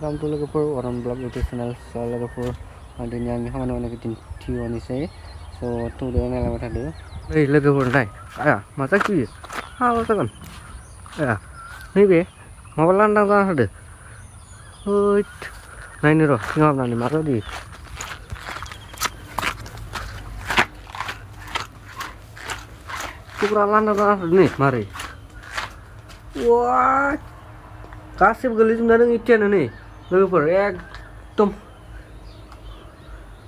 Welcome to Lagapur Oran Blog YouTube channel. So Lagapur dunia ni hamana mana kitin tiu ni say. So tu dia ni lama tadi. Hey Lagapur ni, ayah masa cuy. Halo teman. Ayah, ni be, mau landang kan ada. Hoi, naik ni roh, ngap nani masa di. Kupra landang kan ada ni, mari. Wah. Kasih geli sebenarnya ikan ini, lebih berat, tom,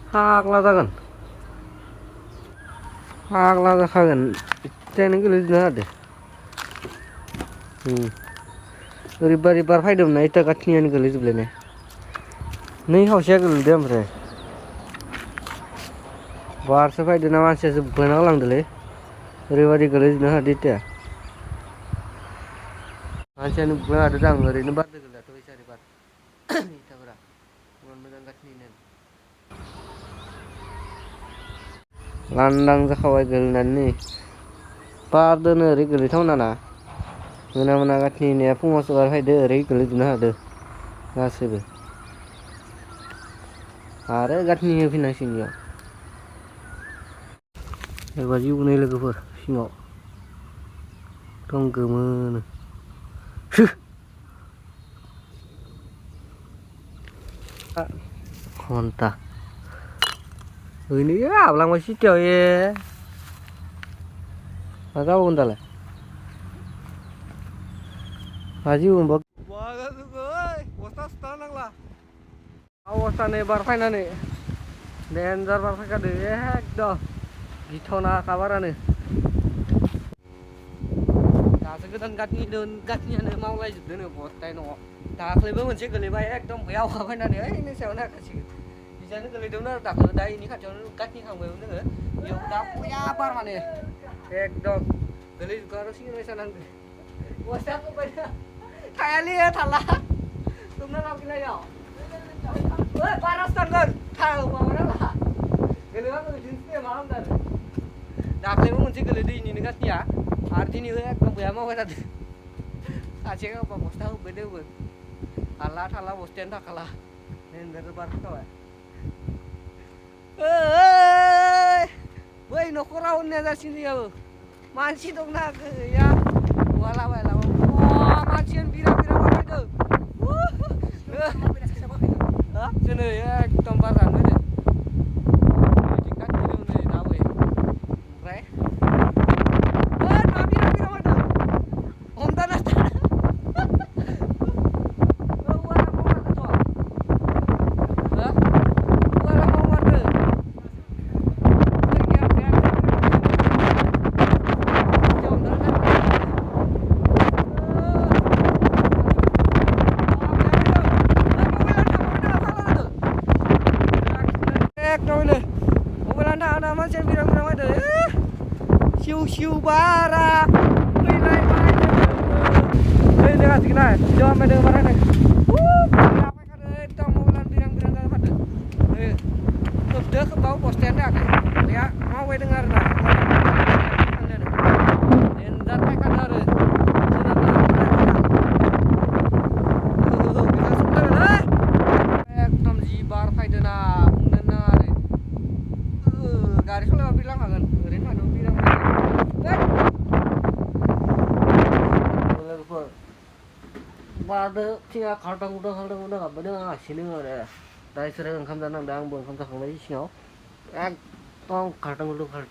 hak lah kan, ikan ini geli sebenarnya, ribar faida mana itu katnya ini geli sebenarnya, nih hausnya geli dia mereka, bar faida nama saya sebenarnya lang dulu, ribar geli sebenarnya itu. Anjir ni bukan ada orang hari ni baru gelap tu bisa ribat. Ini berapa? Bukan menangkat ni nen. Landang zakawai gelap ni. Pada ni hari gelap tahu nana. Mana menangkat ni ni apa masuk hari ada hari gelap tu ada. Nasib. Hari gat ni pun nasi ni. Baju ni lagi pun singo. Tong keman. Kontak. Ini ya, ulang masih jauh ya. Maka kontak lah. Maju umbak. Wah, tu kau, wasas tanang lah. Awasan ni barfai nani. Danger barfai kade, dah. Gitona kabaran ni. Sekarang gatnya ni mau lagi jadi ni bos taino. Tak lebih macam kalau bayar ekdom bayar apa nani? Ini saya nak kasih. Di sana kalau dia nak tak kalau dah ini kan jangan gatnya kamu yang mana? Yo dah punya apa mana? Ekdom. Kalau juga harus ini macam nanti. Bos aku bayar. Kaya lihat lah. Tumpah nak kena ya. Wah paras tangan. Tahu mana lah. Kalau aku jenis ni malam dah. Tak lebih macam kalau dia ini gatnya. Arti ni ekdom bayar mau kata. Aceh apa bos tahu beda ber. Allah Taala bos tenda kalah. Nen berbar kau. Woi nokorau ni ada sini ya. Manci dong nak ya. Wala. Wah mancian bira-bira mana tu. Hah? Sini ya tempat sana je. Tingkat ni ni nawe. Right? Siu bara, nilai mana? Ni dekat sini, jauh mana mana ni? Apa kata itu mobilan birang-birang dalam ada? Sudah ke bawah pos tenda kan? Ya, mau dengar nak? Dan mereka ada. Ekdom jibar faida na, benar. Garis kalau bilang akan, garis mana bilang. Pada cia kaldang udah apa dengan sini ada. Dari sering kamu danang dang buang kamu tak kembali sini. Tong kaldang tak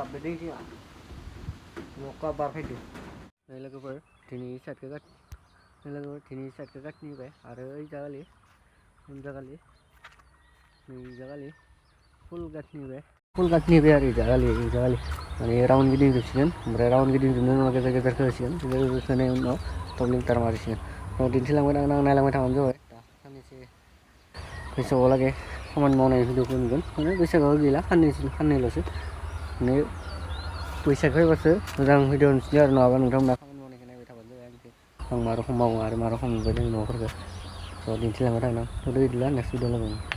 beda sini. Muka barfai tu. Ni lagi per, ini set kekat. Ni lagi per, ini set kekat ni be. Ada jaga li, ni jaga li. Full gat ni be. Full gat ni be ada jaga li. Ani round gini tu sini. Mereka round gini tu mana kita sini. Jadi tu sana uno topling termari sini. Din silang nang nalang macam tu. Kami si besok lagi. Kaman mau naik hidup pun kan. Mana besok lagi lah. Kan ni loh. Ni besok kau besok. Orang hidup sejarah nak kan. Orang nak kaman mau naik naik betul betul. Orang maruh mau, maruh mau berdeng mau kerja. So din silang macam nang. Sudah di dalam next video lagi.